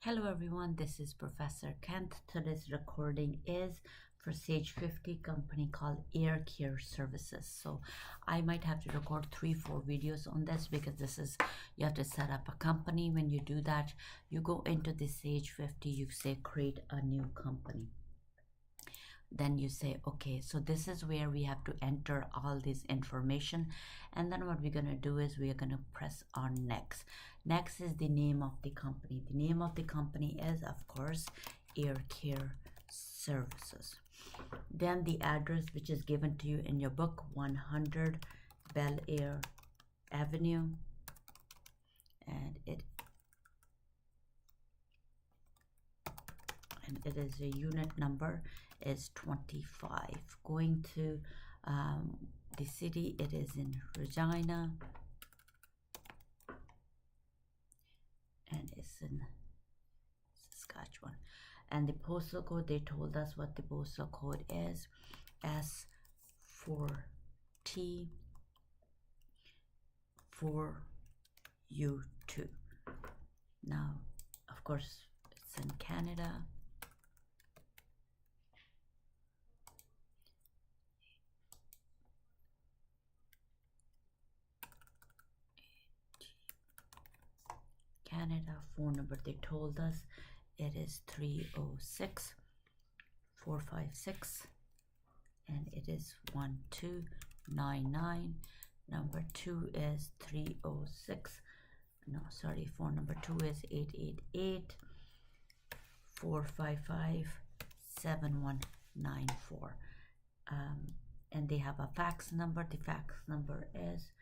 Hello everyone, this is Professor Kent. Today's recording is for Sage 50 company called Air Care Services. So I might have to record 3-4 videos on this because you have to set up a company. When you do that, you go into the Sage 50, you say create a new company. Then you say, okay, so this is where we have to enter all this information. And then what we're going to do is we are going to press on next. Next is the name of the company. The name of the company is, of course, Air Care Services. Then the address, which is given to you in your book, 100 Bel Air Avenue. And it is a unit number is 25. Going to the city, it is in Regina, and it's in Saskatchewan. And the postal code, they told us what the postal code is, S4T 4U2. Now, of course, it's in Canada. Canada phone number, they told us it is 306 456, and it is 1299. Number 2 is 306, no sorry, phone number 2 is 888 455 7194. And they have a fax number. The fax number is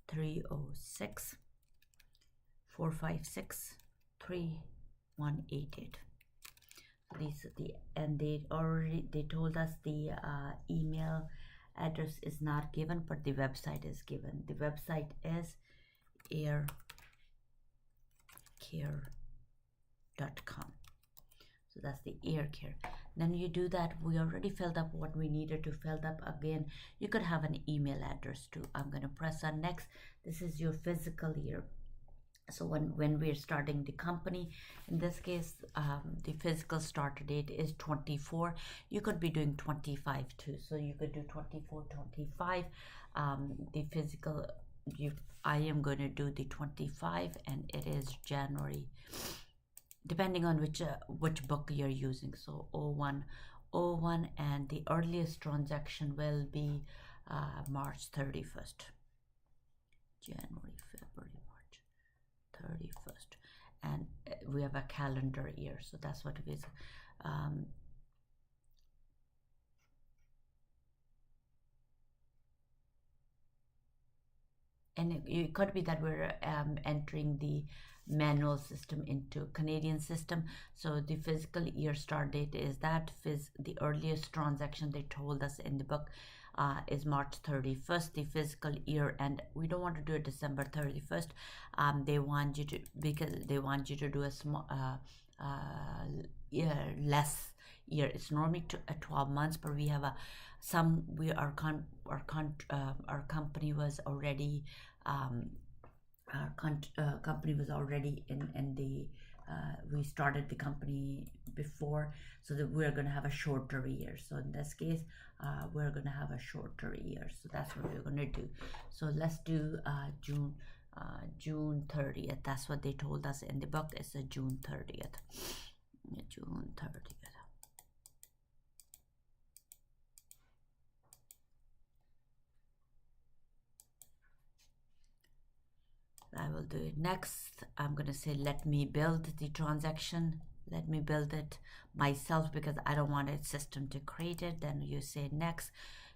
306 456 3188. These are and they told us the email address is not given, but the website is given. The website is aircare.com. So that's the Air Care. Then you do that. We already filled up what we needed to fill up. Again, you could have an email address too. I'm going to press on next. This is your physical year. So when we're starting the company, in this case, the physical start date is 24. You could be doing 25 too. So you could do 24, 25. The physical, I am going to do the 25, and it is January, depending on which book you're using. So 0101, and the earliest transaction will be March 31st. January, February, 31st, and we have a calendar year, so that's what it is. And it could be that we're entering the manual system into Canadian system. So the physical year start date is that the earliest transaction they told us in the book is March 31st, the physical year, and we don't want to do it December 31st. They want you to, because they want you to do a small less year. It's normally 12 months, but we have our company was already company was already in the we started the company before, so that we're going to have a shorter year. So in this case, we're going to have a shorter year, so that's what we're going to do. So let's do June 30th. That's what they told us in the book. It's a June 30th. June 30th. I will do it next. I'm going to say, let me build the transaction. Let me build it myself because I don't want a system to create it. Then you say next.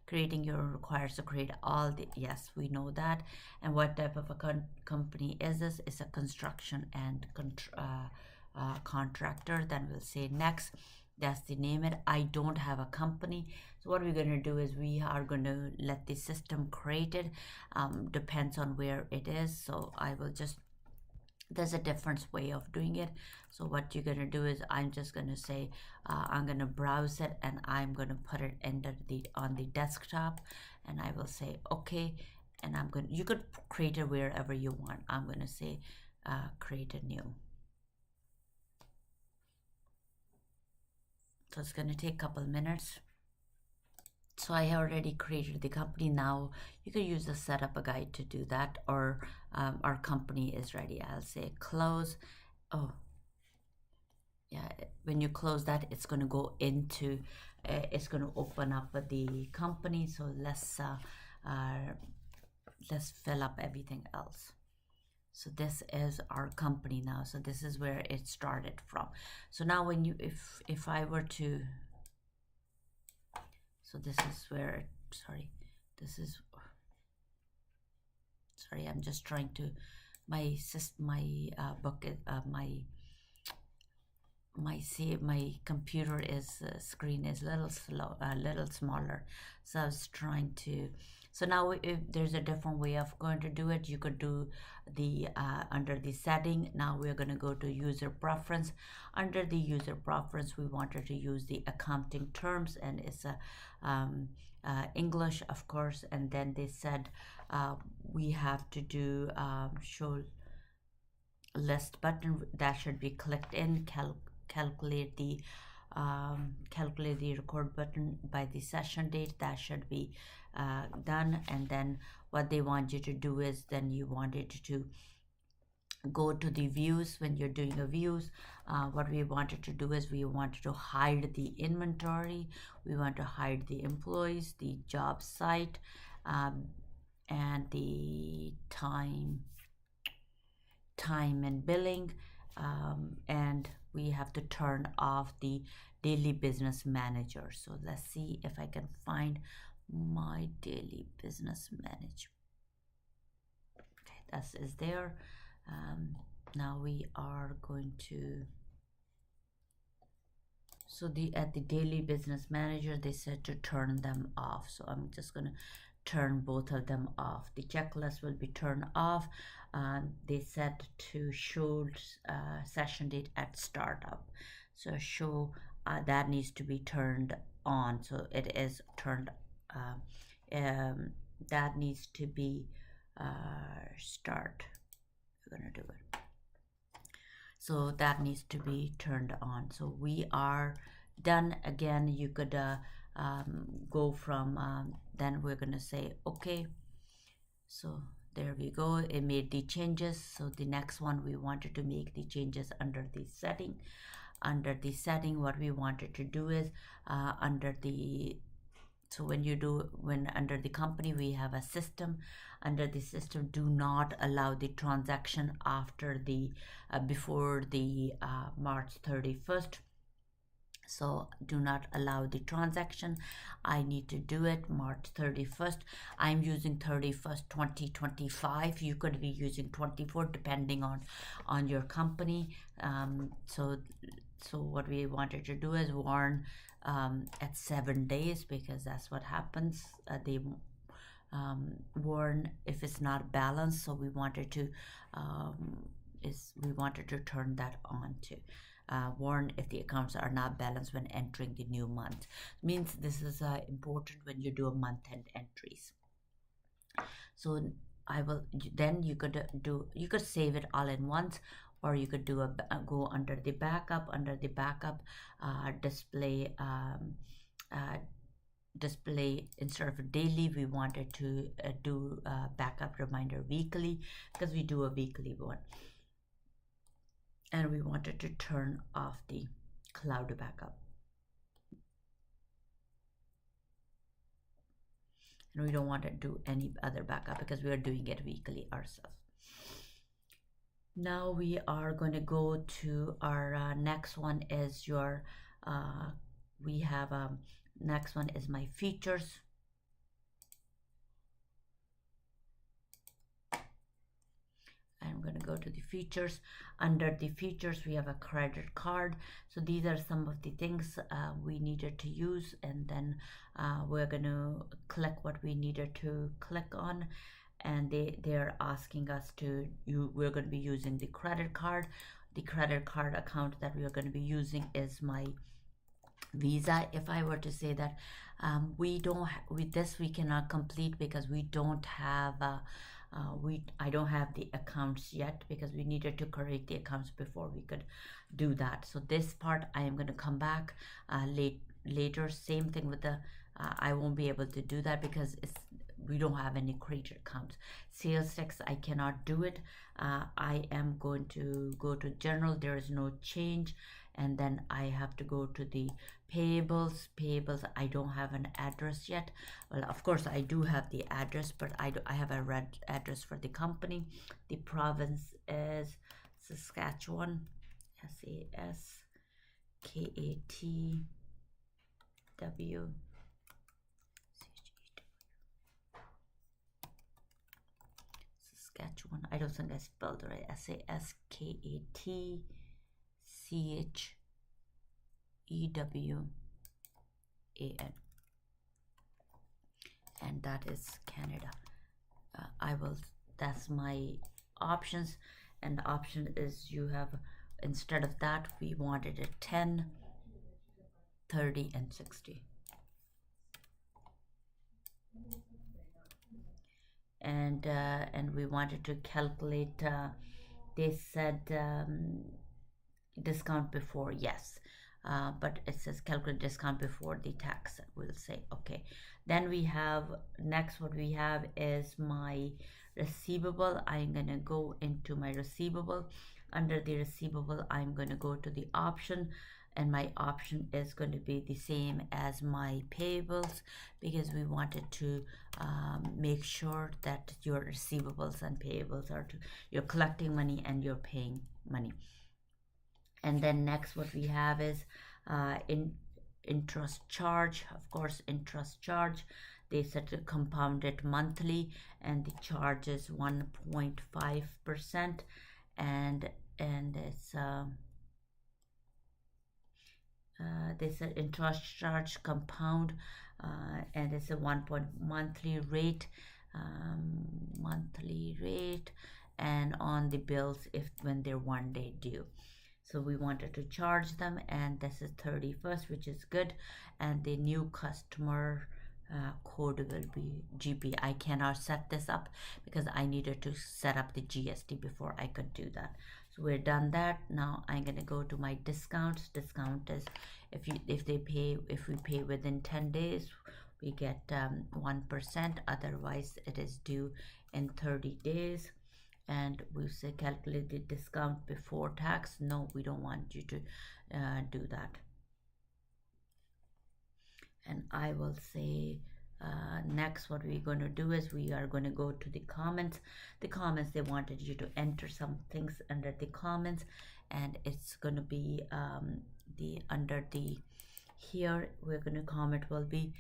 Creating your requires to create all the, yes, we know that. And what type of a company is this? It's a construction and contractor. Then we'll say next. That's the name it. I don't have a company. So what we're going to do is we are going to let the system create it. Depends on where it is. So I will just, there's a different way of doing it. So what you're going to do is I'm just going to say, I'm going to browse it, and I'm going to put it on the desktop, and I will say, okay. And you could create it wherever you want. I'm going to say, create a new. So it's going to take a couple minutes. So I have already created the company. Now you can use the setup a guide to do that, or our company is ready. I'll say close. Oh, yeah, when you close that, it's going to go into, it's going to open up the company. So let's fill up everything else. So this is our company now. So this is where it started from. So now when you, if I were to, so this is where, sorry, this is, sorry, I'm just trying to, my book, my computer is screen is a little slow, a little smaller, so I was trying to. So now if there's a different way of going to do it, you could do the under the setting. Now we're going to go to user preference. Under the user preference, we wanted to use the accounting terms, and it's a English, of course. And then they said we have to do show list button that should be clicked in, calculate the record button by the session date, that should be done. And then what they want you to do is, then you wanted to go to the views. When you're doing a views, what we wanted to do is we wanted to hide the inventory, we want to hide the employees, the job site, and the time and billing, and we have to turn off the daily business manager. So let's see if I can find my daily business manager. Okay, that is there. Now we are going to, so at the daily business manager, they said to turn them off. So I'm just going to turn both of them off. The checklist will be turned off. They said to show session date at startup. So show that needs to be turned on. So it is turned. That needs to be start. We're gonna do it. So that needs to be turned on. So we are done. Again, you could go from then we're gonna say okay. So there we go, it made the changes. So the next one, we wanted to make the changes under the setting. Under the setting, what we wanted to do is under the, so when under the company, we have a system. Under the system, do not allow the transaction after the before the March 31st. So do not allow the transaction. I need to do it March 31st. I'm using 31st 2025. You could be using 24 depending on your company. So what we wanted to do is warn at 7 days, because that's what happens. They warn if it's not balanced. So we wanted to turn that on to warn if the accounts are not balanced when entering the new month. Means this is important when you do a month-end entries. So I will, then you could save it all in once, or you could do go under the backup. Under the backup, display instead of daily, we wanted to do backup reminder weekly, because we do a weekly one. And we wanted to turn off the cloud backup. And we don't want to do any other backup because we are doing it weekly ourselves. Now we are going to go to our next one is your, we have next one is my features. I'm going to go to the features. Under the features, we have a credit card. So these are some of the things we needed to use, and then we're going to click what we needed to click on, and they're asking us to, we're going to be using the credit card. The credit card account that we are going to be using is my Visa. If I were to say that we don't with this we cannot complete because we don't have I don't have the accounts yet because we needed to create the accounts before we could do that. So this part I am going to come back later. Same thing with the I won't be able to do that because we don't have any created accounts. Sales tax I cannot do it. I am going to go to general. There is no change, and then I have to go to the payables. I don't have an address yet. Well, of course I do have the address, but I have a red address for the company. The province is Saskatchewan, SASKATW. Saskatchewan. I don't think I spelled it right. SASKATCHEWAN, and that is Canada. I will. That's my options, and the option is you have, instead of that we wanted it 10, 30, and 60. And we wanted to calculate. They said discount before, yes, but it says calculate discount before the tax. We'll say okay. Then we have next, what we have is my receivable. I'm gonna go into my receivable. Under the receivable I'm going to go to the option, and my option is going to be the same as my payables, because we wanted to make sure that your receivables and payables are you're collecting money and you're paying money. And then next what we have is in interest charge. Of course, interest charge, they said to compound it monthly, and the charge is 1.5%, and it's this interest charge compound, and it's a 1 monthly rate, and on the bills if when they're 1 day due. So we wanted to charge them, and this is 31st, which is good. And the new customer code will be GP. I cannot set this up because I needed to set up the GST before I could do that. So we're done that. Now I'm gonna go to my discounts. Discount is if we pay within 10 days, we get 1%. Otherwise, it is due in 30 days. And we say calculate the discount before tax. No, we don't want you to do that. And I will say next what we're going to do is we are going to go to the comments. The comments, they wanted you to enter some things under the comments, and it's going to be here we're going to comment will be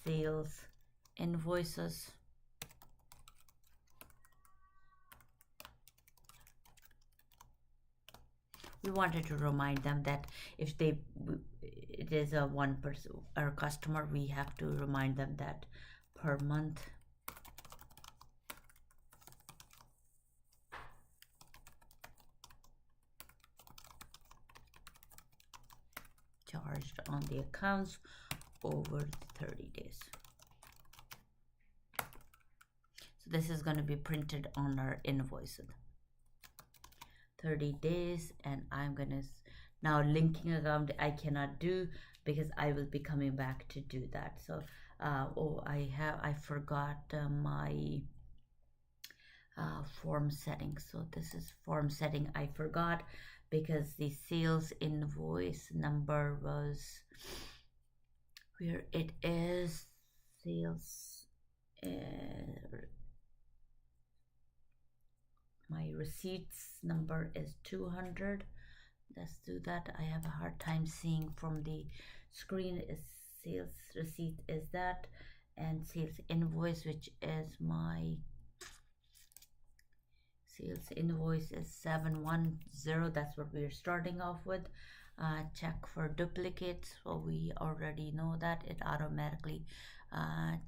sales invoices. We wanted to remind them that if it is a one person or customer, we have to remind them that per month charged on the accounts over the 30 days. So this is going to be printed on our invoices. 30 days, and I'm gonna now linking account I cannot do because I will be coming back to do that. So I forgot my form setting. So this is form setting I forgot because the sales invoice number was where it is sales my receipts number is 200. Let's do that. I have a hard time seeing from the screen. Is sales receipt is that, and sales invoice, which is my sales invoice is 710. That's what we're starting off with. Check for duplicates. So we already know that it automatically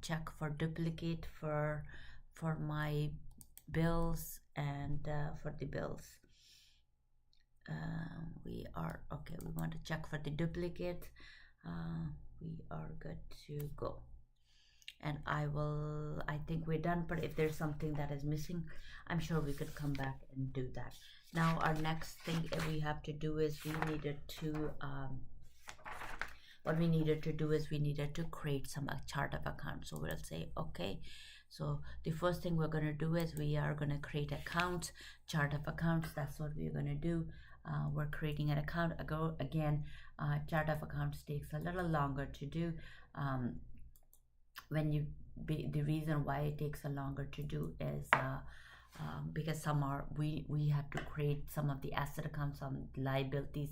check for duplicate for my bills, and for the bills we are okay. We want to check for the duplicate. We are good to go. and I think we're done, but if there's something that is missing, I'm sure we could come back and do that. Now our next thing we have to do is we needed to what we needed to do is we needed to create some chart of accounts. So we'll say okay, so the first thing we're going to do is we are going to create accounts, chart of accounts. That's what we're going to do. We're creating an account. Again, chart of accounts takes a little longer to do. When you the reason why it takes a longer to do is because some are we have to create some of the asset accounts, some liabilities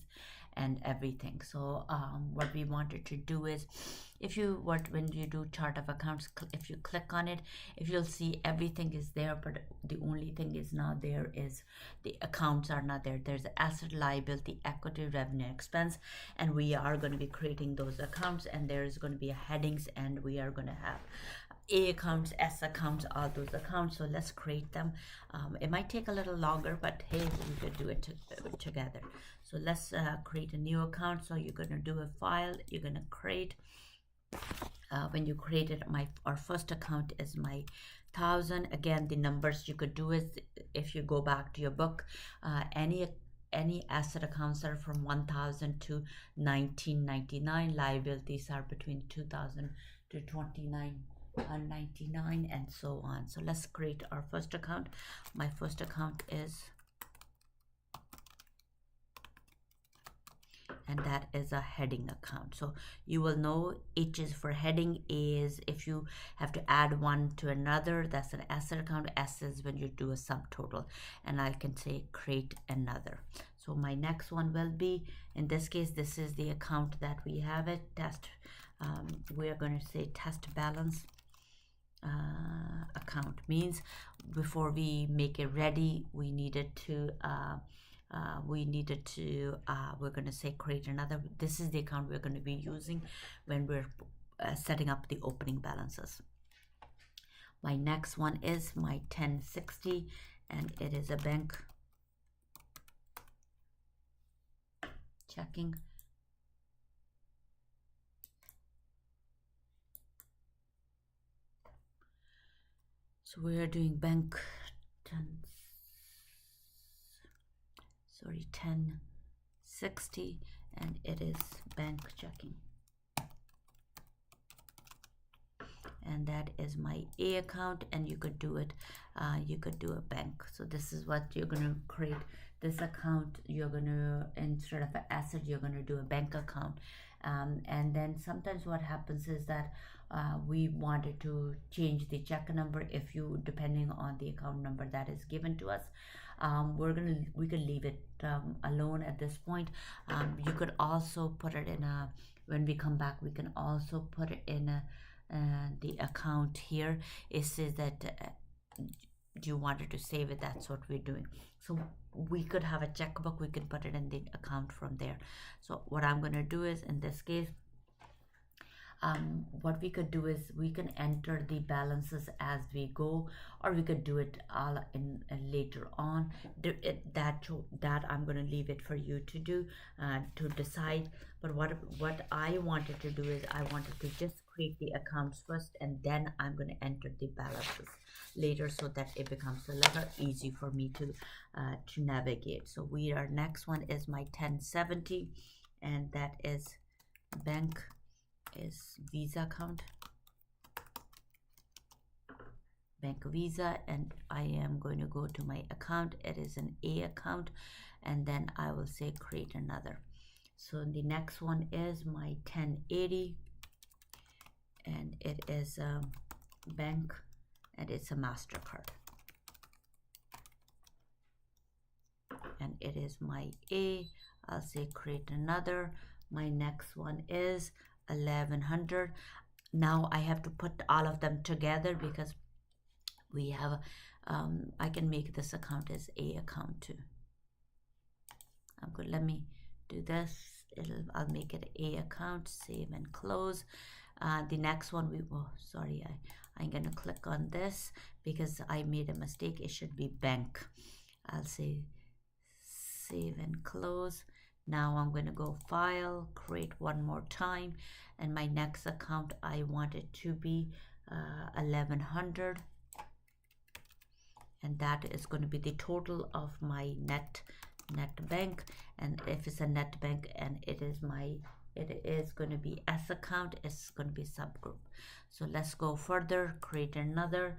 and everything. So what we wanted to do is, if you when you do chart of accounts, if you click on it, if you'll see everything is there, but the only thing is not there is the accounts are not there. There's asset, liability, equity, revenue, expense, and we are going to be creating those accounts, and there's going to be a headings, and we are going to have A accounts, S accounts, all those accounts. So let's create them. It might take a little longer, but hey, we could do it together. So let's create a new account. So you're going to do a file, you're going to create. When you create it, our first account is my 1000. Again, the numbers you could do is, if you go back to your book, any asset accounts are from 1000 to 1999. Liabilities are between 2000 to 2999 and so on. So let's create our first account. My first account is, and that is a heading account. So you will know H is for heading. A is if you have to add one to another, that's an asset account. S is when you do a subtotal, and I can say create another. So my next one will be, in this case, this is the account that we have it, test. We are going to say test balance account. Means before we make it ready, we needed to we're going to say create another. This is the account we're going to be using when we're setting up the opening balances. My next one is my 1060, and it is a bank checking. So we are doing bank 1060, and it is bank checking, and that is my A account. And you could do it, you could do a bank. So this is what you're going to create. This account, you're going to, instead of an asset, you're going to do a bank account. And then sometimes what happens is that we wanted to change the check number. If you, depending on the account number that is given to us, we could leave it alone at this point. You could also put it in a, when we come back, we can also put it in a the account here. It says that you wanted to save it. That's what we're doing. So we could have a checkbook, we can put it in the account from there. So what I'm going to do is, in this case, what we could do is we can enter the balances as we go, or we could do it all in later on. That I'm going to leave it for you to do, to decide. But what I wanted to do is, I wanted to just create the accounts first, and then I'm going to enter the balances later, so that it becomes a little easy for me to navigate. So our next one is my 1070, and that is bank is Visa account, bank Visa, and I am going to go to my account. It is an A account, and then I will say create another. So the next one is my 1080, and it is a bank, and it's a MasterCard, and it is my A. I'll say create another. My next one is 1100. Now I have to put all of them together because we have I can make this account as A account too. I'm good. Let me do this. I'll make it A account, save and close. The next one I'm gonna click on this because I made a mistake. It should be bank. I'll say save and close. Now I'm going to go file, create one more time, and my next account I want it to be 1100, and that is going to be the total of my net bank. And if it's a net bank and it is going to be S account, it's going to be subgroup. So let's go further, create another.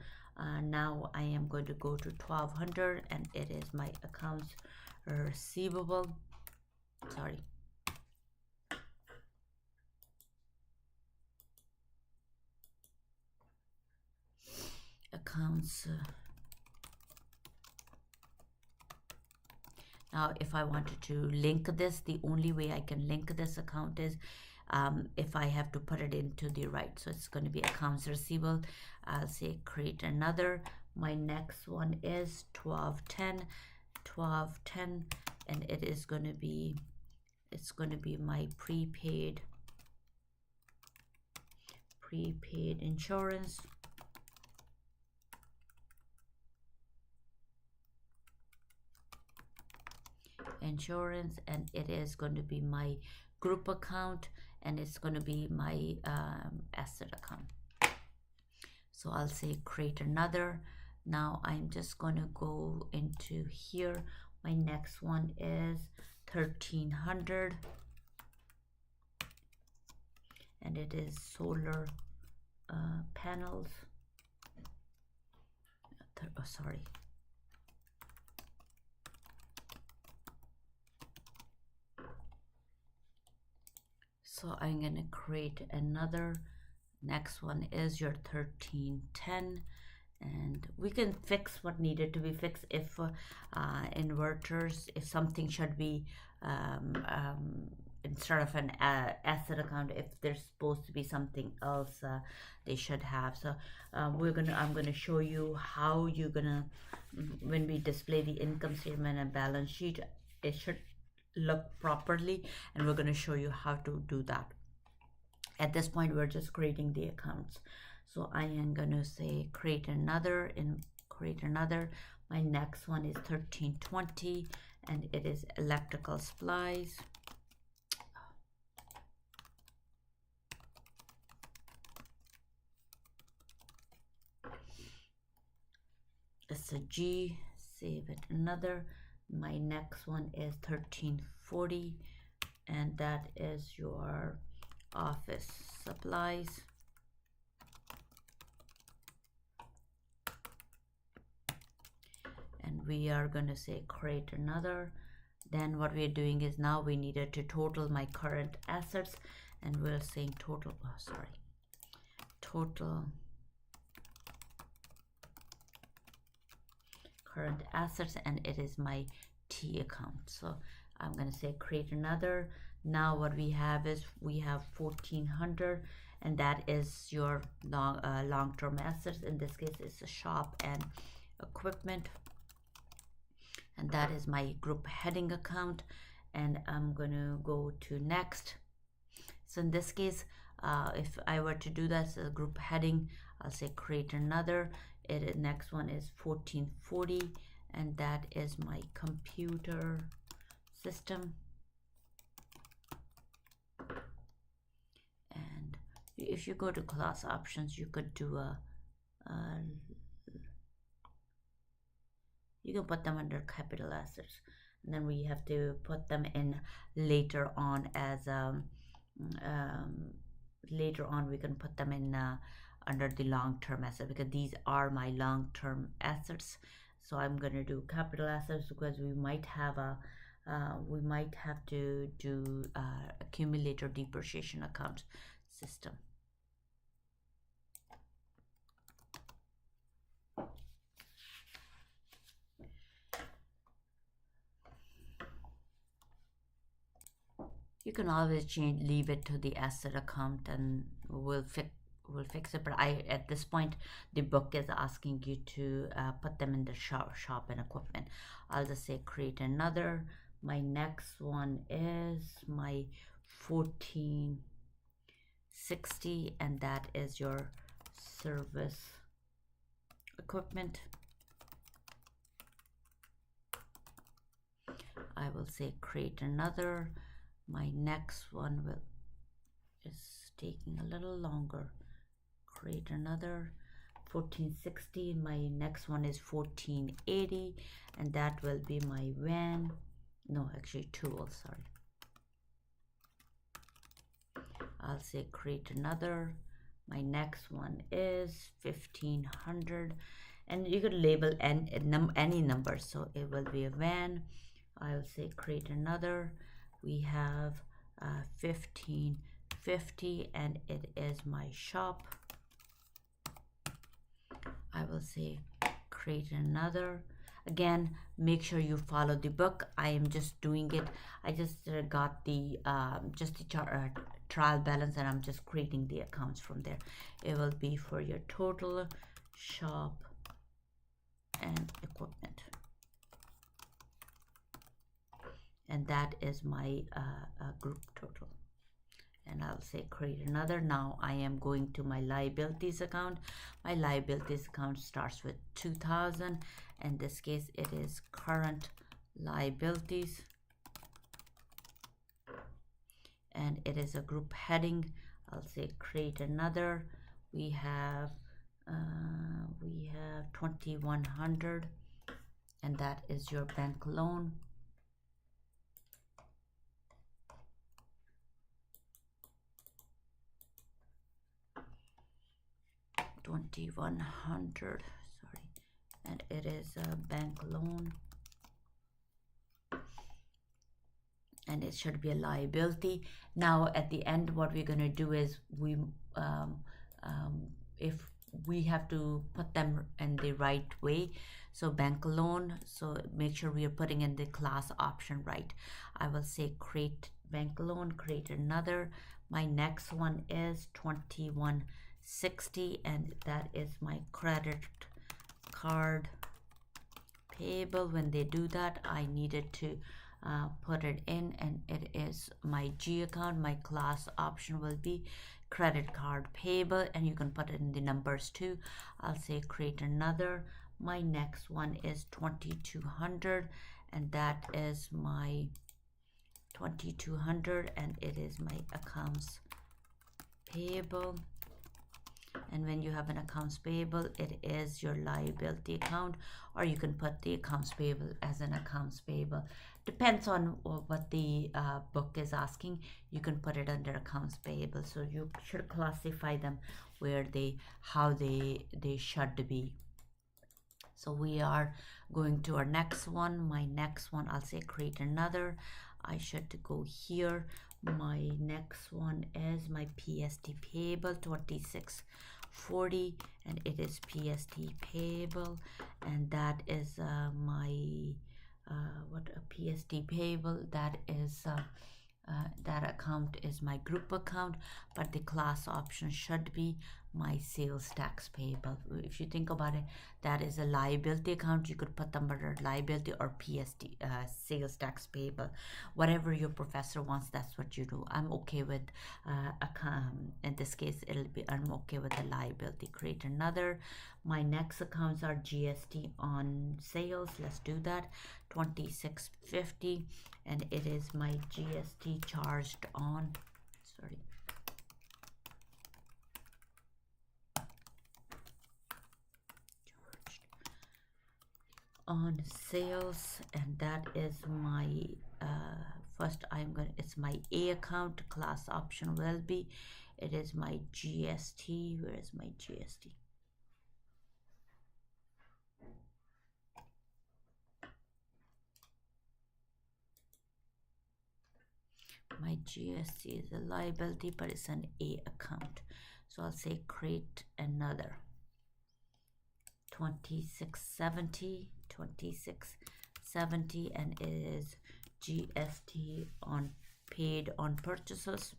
Now I am going to go to 1200, and it is my accounts receivable. Sorry. Accounts. Now, if I wanted to link this, the only way I can link this account is if I have to put it into the right. So it's going to be accounts receivable. I'll say create another. My next one is 1210, and it is going to be, it's going to be my prepaid insurance. And it is going to be my group account, and it's going to be my asset account. So I'll say create another. Now I'm just going to go into here. My next one is 1300, and it is solar panels. Oh, sorry. So I'm going to create another. Next one is your 1310, and we can fix what needed to be fixed. If inverters, if something should be instead of an asset account, if there's supposed to be something else, they should have. So I'm gonna show you how you're gonna, when we display the income statement and balance sheet, it should look properly, and we're going to show you how to do that. At this point, we're just creating the accounts. So I am going to say create another, and create another. My next one is 1320, and it is electrical supplies. It's a G. Save it another. My next one is 1340, and that is your office supplies. And we are going to say create another. Then what we're doing is, now we needed to total my current assets, and we're saying total, total current assets, and it is my T account. So I'm going to say create another. Now what we have is, we have 1400, and that is your long-term assets. In this case, it's a shop and equipment, and that is my group heading account. And I'm going to go to next. So in this case, if I were to do that, so group heading, I'll say create another. Next one is 1440, and that is my computer system. And if you go to class options, you could do you can put them under capital assets, and then we have to put them in later on as later on we can put them in under the long-term asset, because these are my long-term assets. So I'm going to do capital assets, because we might have to do accumulator depreciation account system. You can always leave it to the asset account, and we'll fix it. But at this point, the book is asking you to put them in the shop and equipment. I'll just say create another. My next one is my 1460, and that is your service equipment. I will say create another. My next one is taking a little longer. create another 1460. My next one is 1480, and that will be my van. No, actually tool, sorry. I'll say create another. My next one is 1500, and you could label any number, so it will be a van. I'll say create another. We have 1550, and it is my shop. I will say create another. Again, make sure you follow the book. I am just doing it. I just got the trial balance, and I'm just creating the accounts from there. It will be for your total, shop, and equipment, and that is my group total. And I'll say create another. Now I am going to my liabilities account. My liabilities account starts with 2000. In this case, it is current liabilities, and it is a group heading. I'll say create another. We have 2100, and that is your bank loan. $2,100, sorry, and it is a bank loan, and it should be a liability. Now at the end, what we're going to do is if we have to put them in the right way, so bank loan, so make sure we are putting in the class option right. I will say create bank loan, create another. My next one is 2160, and that is my credit card payable. When they do that, I needed to put it in, and it is my G account. My class option will be credit card payable, and you can put it in the numbers too. I'll say create another. My next one is 2200, and that is my 2200, and it is my accounts payable. And when you have an accounts payable, it is your liability account, or you can put the accounts payable as an accounts payable. Depends on what the book is asking. You can put it under accounts payable. So you should classify them where how they should be. So we are going to our next one. My next one, I'll say create another. I should go here. My next one is my PST payable 2640, and it is PST payable, and that is my what a PST payable, that is that account is my group account, but the class option should be my sales tax payable. If you think about it, that is a liability account. You could put them under liability or PST, sales tax payable. Whatever your professor wants, that's what you do. I'm okay with in this case, I'm okay with the liability. Create another. My next accounts are GST on sales. Let's do that. 2650, and it is my GST charged on, sorry, on sales, and that is my first it's my A account. Class option will be, it is my GST. Where is my GST? My GST is a liability, but it's an A account. So I'll say create another. 2670, and it is GST on paid on purchases,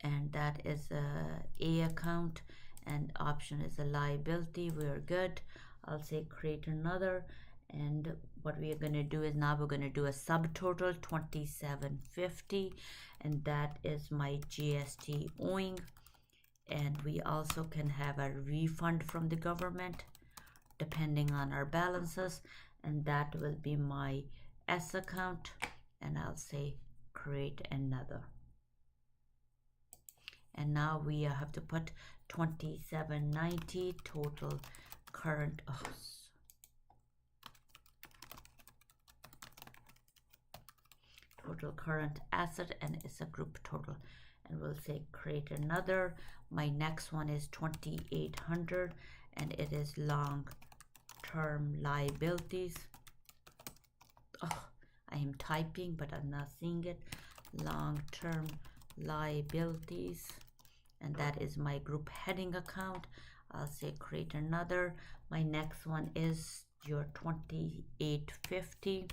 and that is a account, and option is a liability. We're good. I'll say create another, and what we are going to do is now we're going to do a subtotal 2750, and that is my GST owing. And we also can have a refund from the government depending on our balances, and that will be my S account, and I'll say create another. and now we have to put 2790 total current. Total current asset, and it's a group total, and we'll say create another. My next one is 2800, and it is long term liabilities. I am typing but I'm not seeing it. Long term liabilities, and that is my group heading account. I'll say create another. My next one is your 2850.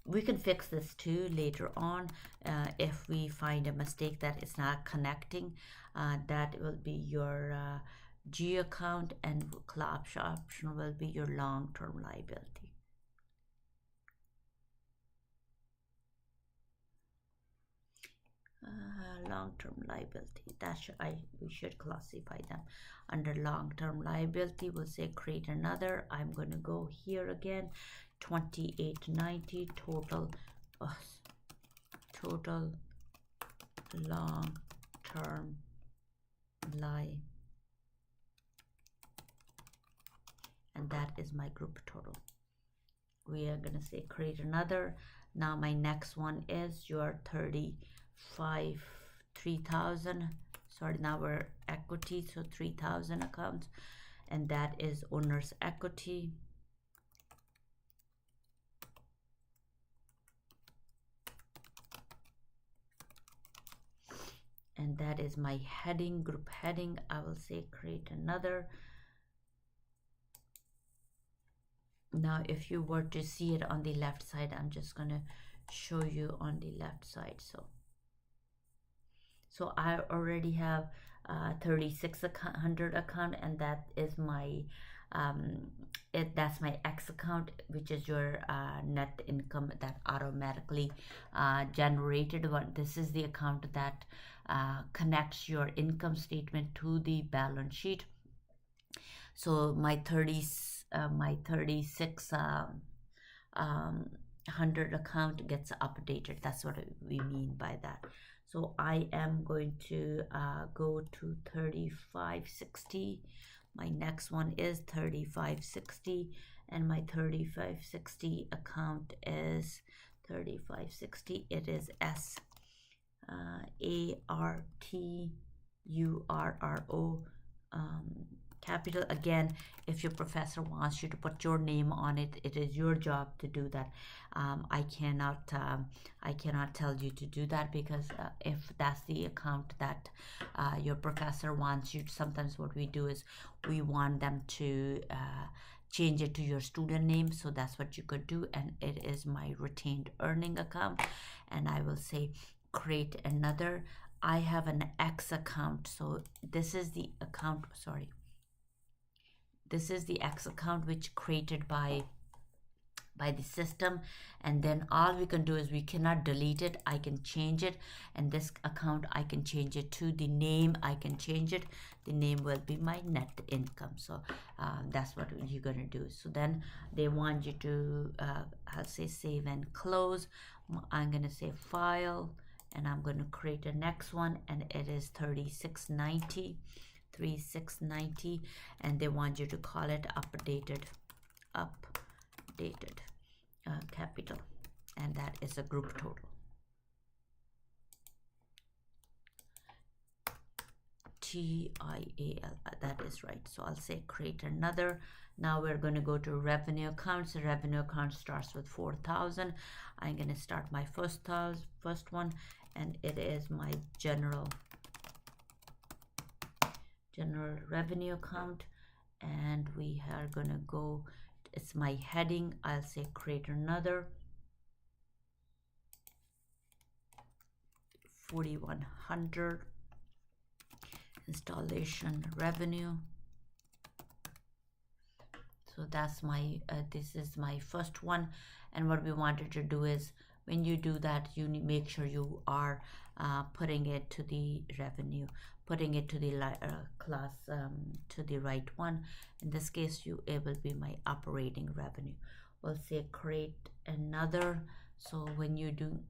We can fix this too later on if we find a mistake that it's not connecting. That will be your G account, and class option will be your long-term liability. Long-term liability, that we should classify them under long-term liability. We'll say create another. I'm going to go here again, 2890 total total long-term liability, and that is my group total. We are going to say create another. Now my next one is your 3000. Sorry, now we're equity, so 3000 accounts, and that is owner's equity. And that is my heading, group heading. I will say create another. Now if you were to see it on the left side, I'm just going to show you on the left side. So I already have 3600 account, and that is my that's my X account, which is your net income that automatically generated. This is the account that connects your income statement to the balance sheet. So my 3600 account gets updated. That's what we mean by that. So I am going to go to 3560. My next one is 3560, and my 3560 account is 3560. It is SARTURRO capital. Again, if your professor wants you to put your name on it, it is your job to do that. I cannot tell you to do that, because if that's the account that your professor wants you to, sometimes what we do is we want them to change it to your student name. So that's what you could do, and it is my retained earning account, and I will say create another. I have an X account, so this is the account, sorry, this is the X account which created by the system, and then all we can do is we cannot delete it. I can change it, and this account I can change it to the name. I can change it. The name will be my net income. So that's what you're gonna do. So then they want you to I'll say save and close. I'm gonna say file, and I'm going to create a next one, and it is 3690, and they want you to call it updated capital, and that is a group total. TIAL, that is right. So I'll say create another. Now we're going to go to revenue accounts. The revenue account starts with 4000. I'm going to start my first one, and it is my general revenue account, and we are going to go, it's my heading. I'll say create another. 4100 installation revenue. So that's my this is my first one, and what we wanted to do is, when you do that, you need make sure you are putting it to the revenue, putting it to the class to the right one. In this case, it will be my operating revenue. We'll say create another. So when you do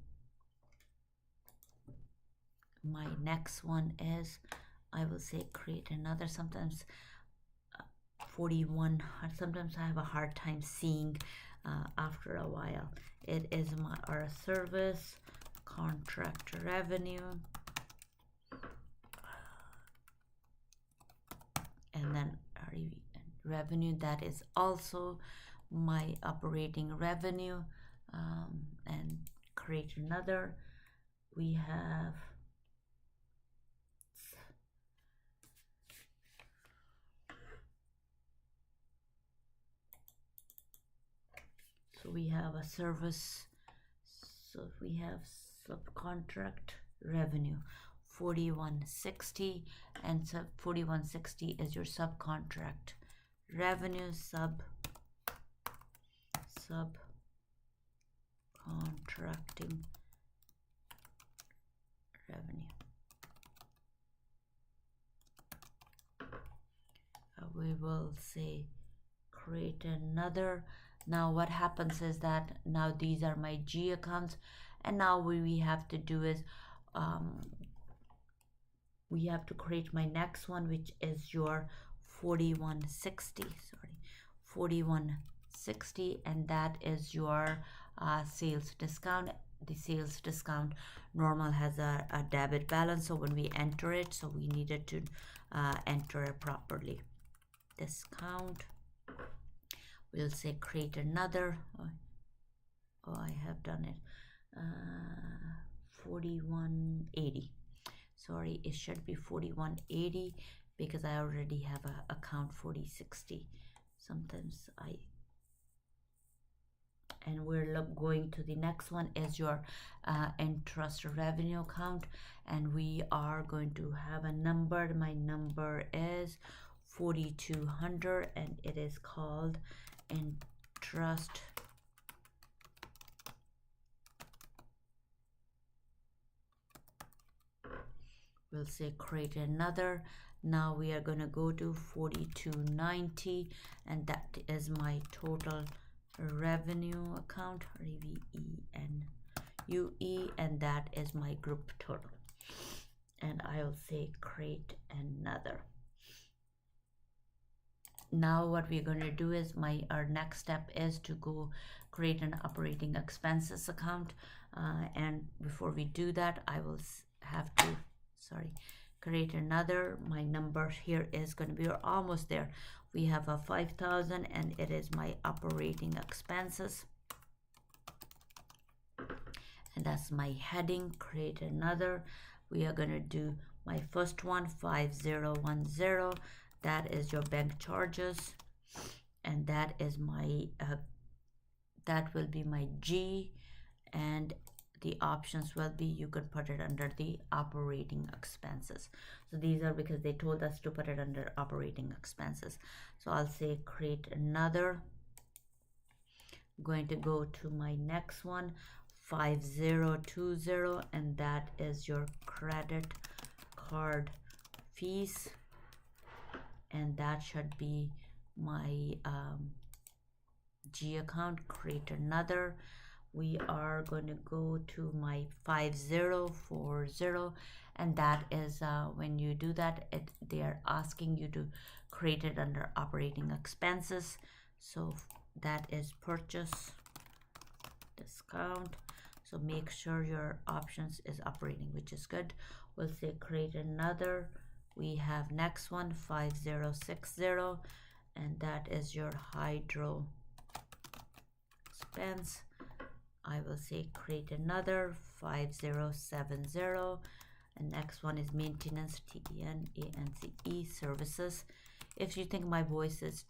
my next one is, I will say create another. Sometimes 41, sometimes I have a hard time seeing after a while. It is our service contract revenue, and then revenue, that is also my operating revenue. And create another. We have a service, so we have subcontract revenue 4160, and 4160 is your subcontract revenue, subcontracting revenue. We will say create another. Now what happens is that now these are my G accounts, and now what we have to do is we have to create my next one, which is your 4160, 4160, and that is your sales discount. The sales discount normal has a debit balance, so when we enter it, so we needed to enter it properly. Discount, we'll say create another. Oh, I have done it. 4180, sorry, it should be 4180 because I already have a account 4060. Sometimes and we're going to the next one is your interest revenue account, and we are going to have a number. My number is 4200, and it is called interest we'll say create another. Now we are going to go to 4290, and that is my total revenue account, REVENUE, and that is my group total. And I'll say create another. Now what we're going to do is our next step is to go create an operating expenses account, and before we do that, I will have to create another. My number here is going to be, we're almost there. We have a 5,000, and it is my operating expenses, and that's my heading. Create another. We are going to do my first one, 5010. That is your bank charges, and that is my that will be my G, and the options will be, you could put it under the operating expenses. So these are because they told us to put it under operating expenses. So I'll say create another. I'm going to go to my next one, 5020, and that is your credit card fees, and that should be my G account. Create another. We are going to go to my 5040, and that is when you do that, they are asking you to create it under operating expenses. So that is purchase discount. So make sure your options is operating, which is good. We'll say create another. We have next one, 5060, and that is your hydro expense. I will say create another, 5070, and next one is maintenance, TENANCE services. If you think my voice is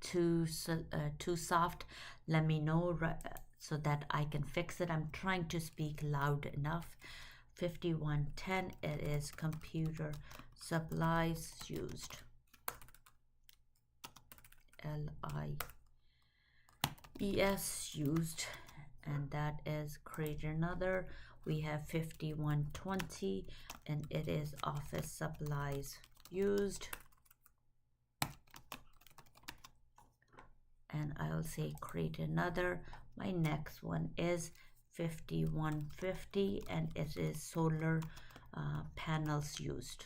too soft, let me know so that I can fix it. I'm trying to speak loud enough. 5110, it is computer supplies used, LIES used, and that is create another. We have 5120, and it is office supplies used, and I'll say create another. My next one is 5150, and it is solar panels used.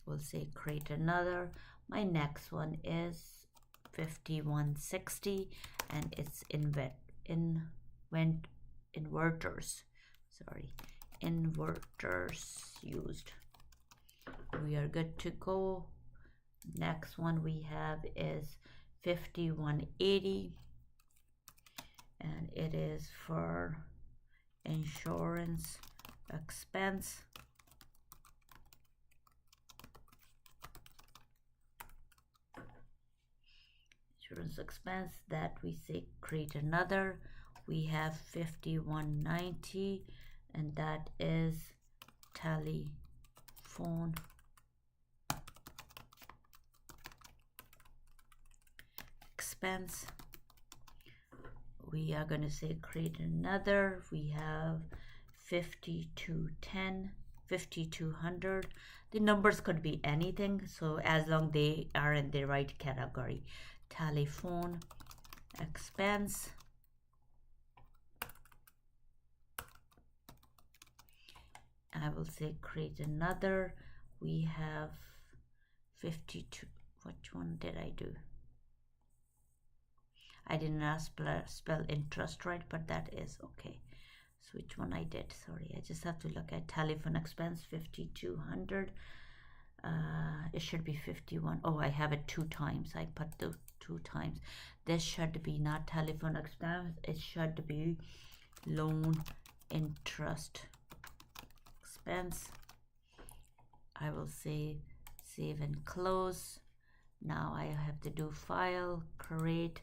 We'll say create another. My next one is 5160, and it's inverters. Sorry, inverters used. We are good to go. Next one we have is 5180, and it is for insurance expense. Insurance expense, that we say create another. We have 5190, and that is telephone expense. We are going to say create another. We have 5210, 5200. The numbers could be anything, so as long they are in the right category. Telephone expense. I will say create another. We have 52. Which one did I do? I did not spell interest right, but that is okay. So which one I did? Sorry, I just have to look at telephone expense 5200. It should be 51. Oh, I have it 2 times. I put the 2 times. This should be not telephone expense. It should be loan interest expense. I will say save and close. Now I have to do file, create.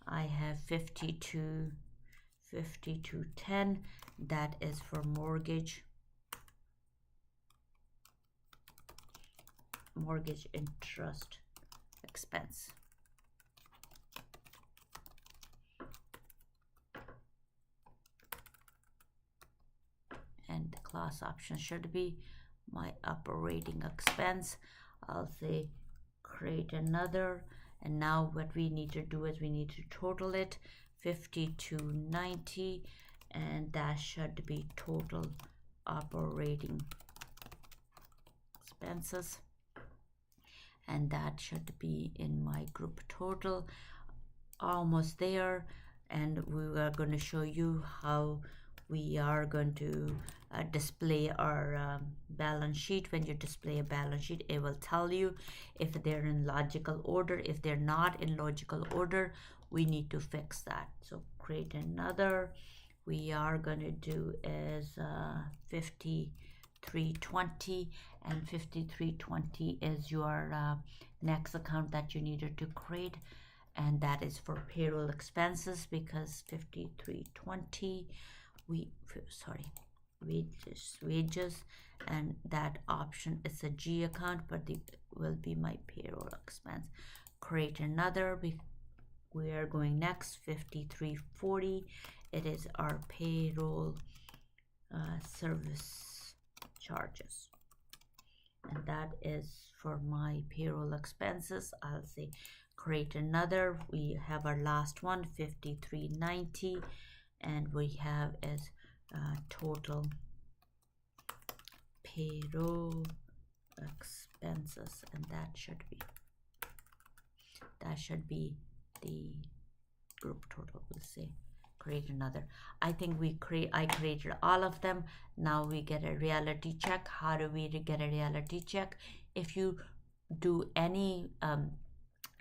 I have 5210. That is for mortgage interest expense. And the class option should be my operating expense. I'll say create another, and now what we need to do is we need to total it 5290, and that should be total operating expenses, and that should be in my group total. Almost there, and we are going to show you how we are going to display our balance sheet. When you display a balance sheet, it will tell you if they're in logical order. If they're not in logical order, we need to fix that. So create another. We are going to do is 5320, and 5320 is your next account that you needed to create, and that is for payroll expenses, because 5320 wages, and that option is a G account, but it will be my payroll expense. Create another. We are going next 5340. It is our payroll service charges, and that is for my payroll expenses. I'll say create another. We have our last one 5390, and we have is total payroll expenses, and that should be the group total. We'll say create another. I think I created all of them. Now we get a reality check. How do we get a reality check? If you do any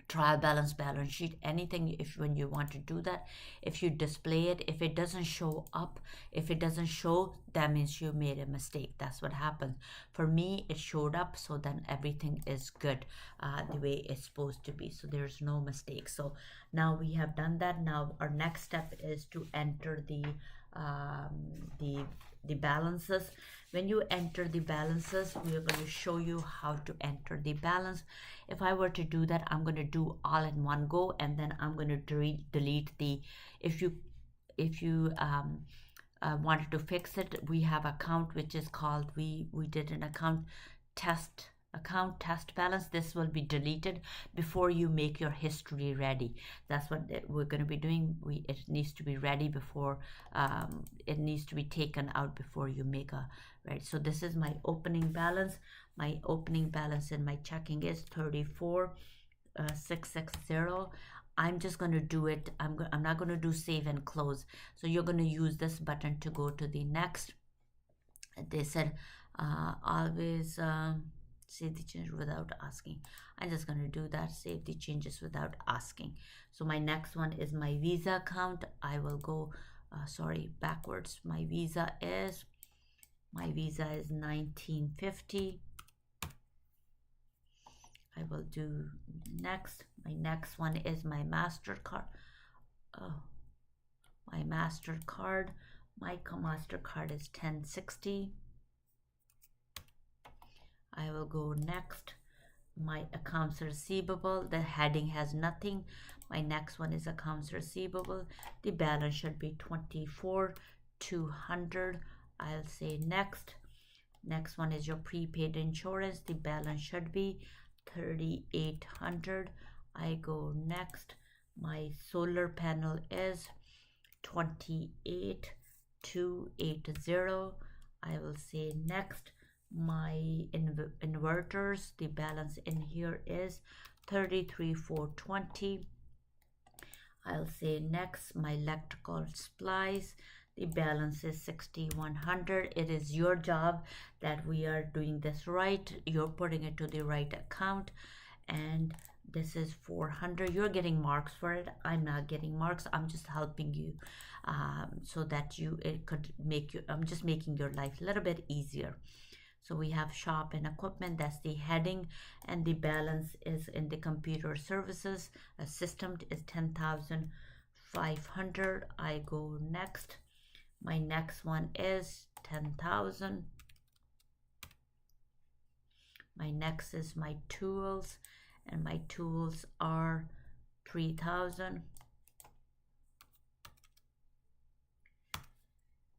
trial balance sheet, anything, when you want to do that, if you display it, if it doesn't show up, if it doesn't show, that means you made a mistake. That's what happened. For me, it showed up, so then everything is good the way it's supposed to be, so there's no mistake. So now we have done that. Now our next step is to enter the balances. When you enter the balances, we are going to show you how to enter the balance. If I were to do that, I'm going to do all in one go, and then I'm going to delete the, if you wanted to fix it, we have account which is called, we did an account test account test balance. This will be deleted before you make your history ready. That's what we're going to be doing. It needs to be ready before it needs to be taken out before you make a right. So this is my opening balance. My opening balance in my checking is 34,660. I'm just going to do it. I'm not going to do save and close. So you're going to use this button to go to the next. They said always save the change without asking. I'm just going to do that, save the changes without asking. So my next one is my Visa account. I will go sorry, backwards. My Visa is 1950. I will do next. My next one is my MasterCard. Oh, my MasterCard. My MasterCard is 1060. I will go next. My accounts receivable, the heading has nothing. My next one is accounts receivable. The balance should be 24,200. I'll say next. Next one is your prepaid insurance. The balance should be 3,800. I go next. My solar panel is 28,280. I will say next. My inverters, the balance in here is 33,420. I'll say next. My electrical supplies, the balance is 6,100. It is your job that we are doing this right. You're putting it to the right account, and this is 400. You're getting marks for it. I'm not getting marks. I'm just helping you so that it could make you, I'm just making your life a little bit easier. So we have shop and equipment, that's the heading, and the balance is in the computer services. A system is 10,500. I go next. My next one is 10,000. My next is my tools, and my tools are 3,000.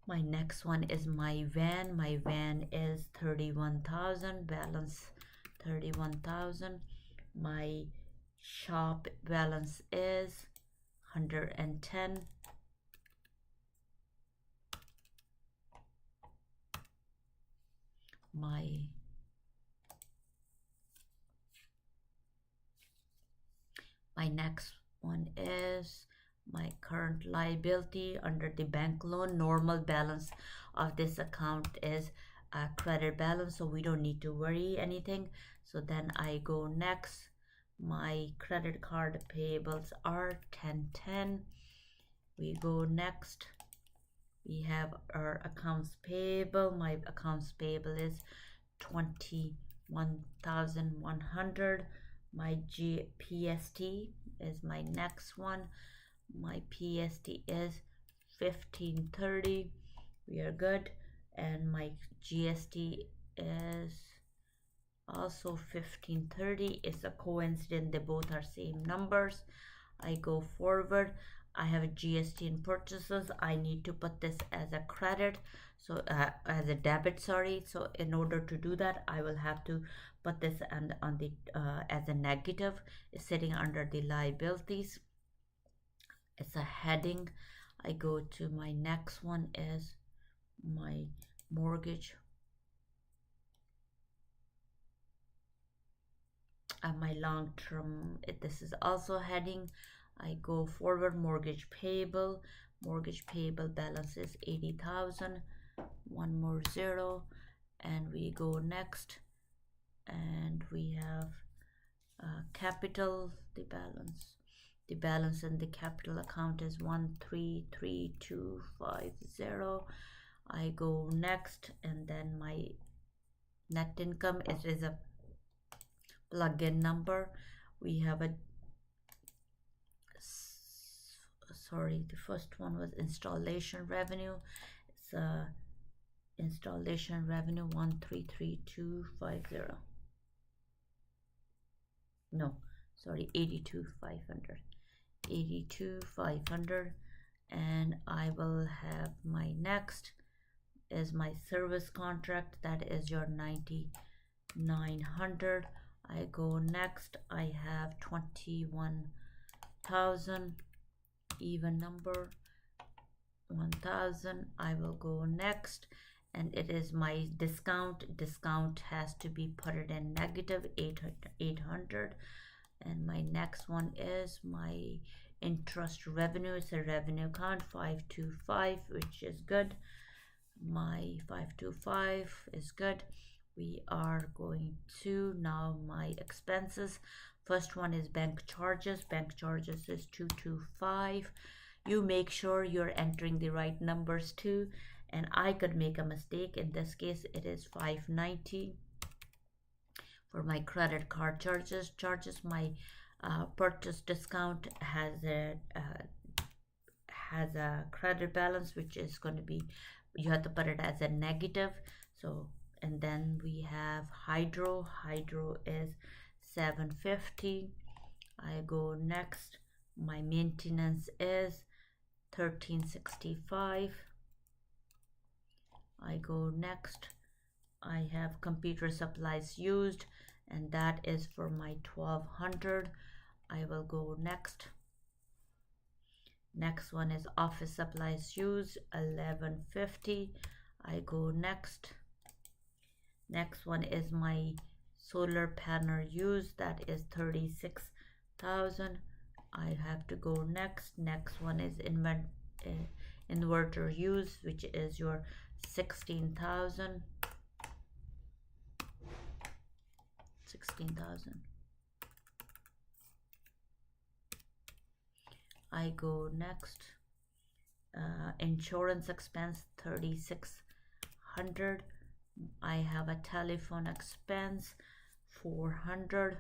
My next one is my van. My van is 31,000. Balance 31,000. My shop balance is 110. My next one is my current liability under the bank loan. Normal balance of this account is a credit balance, so we don't need to worry anything. So then I go next. My credit card payables are 1010. We go next. We have our accounts payable. My accounts payable is 21,100. My PST is my next one. My PST is 1530. We are good. And my GST is also 1530. It's a coincidence, they both are same numbers. I go forward. I have a GST in purchases. I need to put this as a credit, so as a debit, sorry. So in order to do that, I will have to put this on the as a negative. It's sitting under the liabilities. It's a heading. I go to my next one is my mortgage. My long-term, this is also heading. I go forward. Mortgage payable. Mortgage payable balance is 80,000. One more zero, and we go next. And we have capital. The balance in the capital account is 133250. I go next, and then my net income, it is a plug-in number. We have a sorry, the first one was installation revenue. It's installation revenue 133250. No, sorry, 82,500. 82,500. And I will have my next is my service contract. That is your 90 900. I go next. I have 21,000, even number, 1,000. I will go next, and it is my discount has to be put it in negative 800. And my next one is my interest revenue. It's a revenue count 525, which is good. My 525 is good. We are going to now my expenses. First one is bank charges. Bank charges is 225. You make sure you're entering the right numbers too, and I could make a mistake. In this case it is 590. For my credit card charges, my purchase discount has a credit balance, which is going to be, you have to put it as a negative. So, and then we have hydro is 750. I go next. My maintenance is 1365. I go next. I have computer supplies used, and that is for my 1200. I will go next. Next one is office supplies used, 1150. I go next. Next one is my solar panel used, that is 36,000. I have to go next. Next one is inverter use, which is your 16,000. I go next. Insurance expense 3600. I have a telephone expense 400.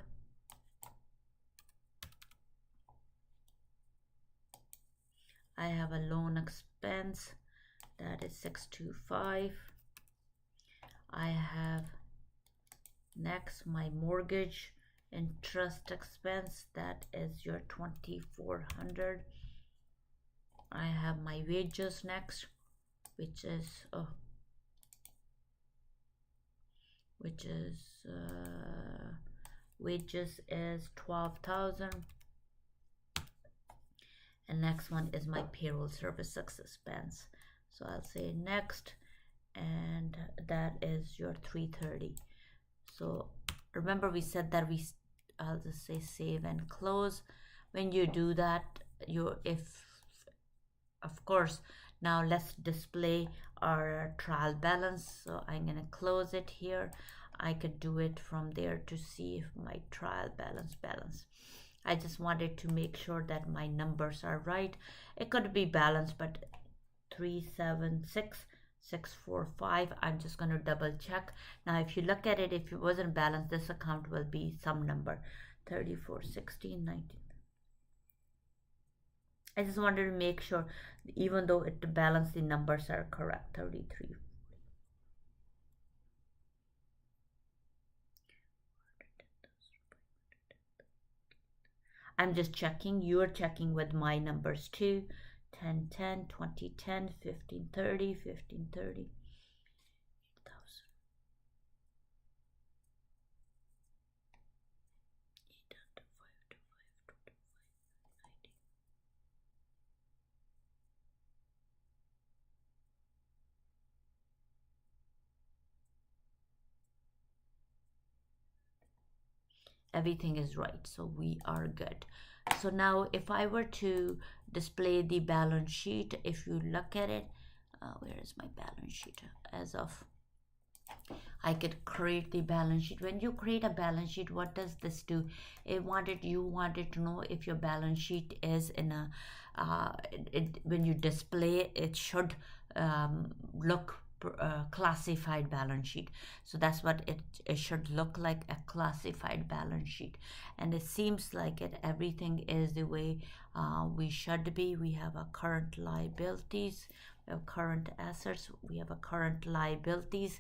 I have a loan expense, that is 625. I have next my mortgage interest expense, that is your 2400. I have my wages next, which is wages is 12,000. And next one is my payroll services expense, so I'll say next, and that is your 330. So remember we said that I'll just say save and close. When you do that, of course, now let's display our trial balance. So I'm gonna close it here. I could do it from there to see if my trial balance. I just wanted to make sure that my numbers are right. It could be balanced, but 376645. I'm just going to double check. Now if you look at it, if it wasn't balanced, this account will be some number 3416 19. I just wanted to make sure, even though it balanced, the numbers are correct. 33. I'm just checking. You're checking with my numbers too. 10 10 20 10 15 30 15 30 8,000. Everything is right, so we are good. So now if I were to display the balance sheet, if you look at it, where is my balance sheet? As of, I could create the balance sheet. When you create a balance sheet, what does this do? You wanted to know if your balance sheet is in a when you display it, it should look classified balance sheet. So that's what it should look like, a classified balance sheet. And it seems like everything is the way we should be. We have a current liabilities, we have current assets, we have a current liabilities,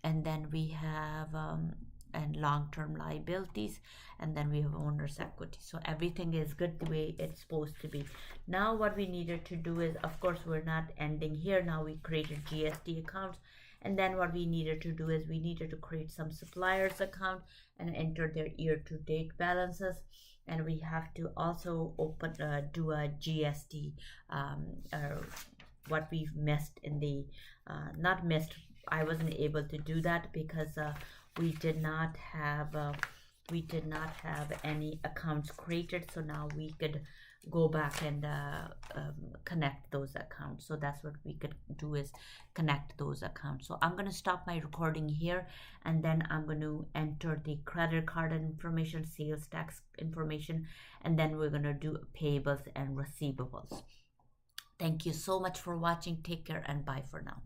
and then we have and long-term liabilities, and then we have owner's equity. So everything is good the way it's supposed to be. Now what we needed to do is, of course, we're not ending here. Now we created GST accounts, And then what we needed to do is we needed to create some suppliers account and enter their year-to-date balances. And we have to also do a GST, what we've missed in the not missed. I wasn't able to do that because we did not have any accounts created. So now we could go back and connect those accounts. So that's what we could do, is connect those accounts. So I'm going to stop my recording here, and then I'm going to enter the credit card information, sales tax information, and then we're going to do payables and receivables. Thank you so much for watching. Take care and bye for now.